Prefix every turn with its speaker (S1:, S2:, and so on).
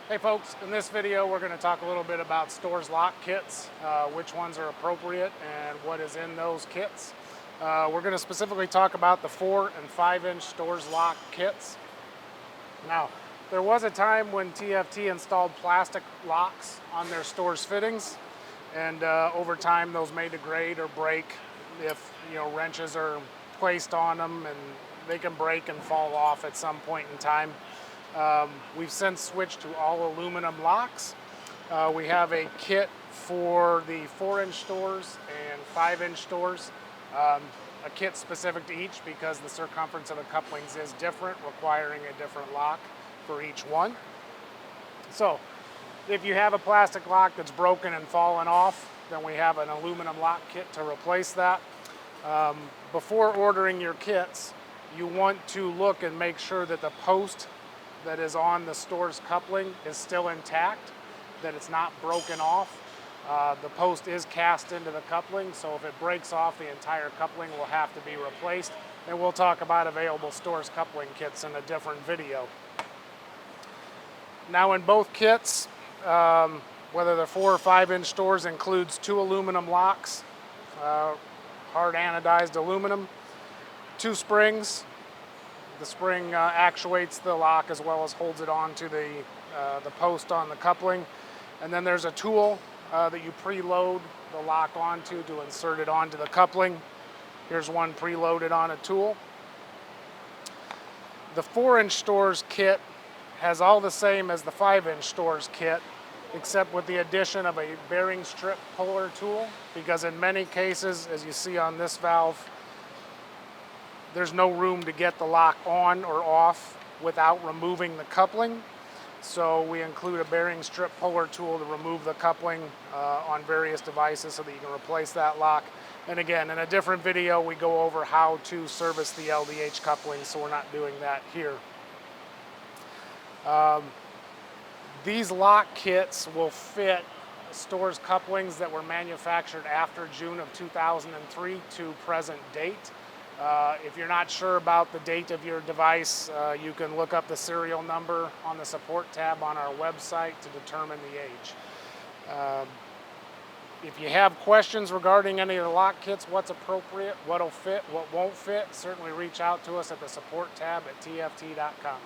S1: Hey folks, in this video we're going to talk a little bit about Storz Lock Kits, which ones are appropriate and what is in those kits. We're going to specifically talk about the 4 and 5 inch Storz Lock Kits. Now, there was a time when TFT installed plastic locks on their Storz fittings, and over time those may degrade or break if wrenches are placed on them, and they can break and fall off at some point in time. We've since switched to all aluminum locks. We have a kit for the 4-inch Storz and 5-inch Storz, a kit specific to each because the circumference of the couplings is different, requiring a different lock for each one. So if you have a plastic lock that's broken and fallen off, then we have an aluminum lock kit to replace that. Before ordering your kits, you want to look and make sure that the post that is on the Storz coupling is still intact, that it's not broken off. The post is cast into the coupling, so if it breaks off, the entire coupling will have to be replaced. And we'll talk about available Storz coupling kits in a different video. Now in both kits, whether the 4 or 5 inch Storz includes 2 aluminum locks, hard anodized aluminum, 2 springs. The spring actuates the lock as well as holds it onto the post on the coupling. And then there's a tool that you preload the lock onto to insert it onto the coupling. Here's one preloaded on a tool. The 4-inch Storz kit has all the same as the 5-inch Storz kit, except with the addition of a bearing strip puller tool, because in many cases, as you see on this valve, there's no room to get the lock on or off without removing the coupling. So we include a bearing strip puller tool to remove the coupling on various devices so that you can replace that lock. And again, in a different video, we go over how to service the LDH coupling, so we're not doing that here. These lock kits will fit Storz couplings that were manufactured after June of 2003 to present date. If you're not sure about the date of your device, you can look up the serial number on the support tab on our website to determine the age. If you have questions regarding any of the lock kits, what's appropriate, what'll fit, what won't fit, certainly reach out to us at the support tab at tft.com.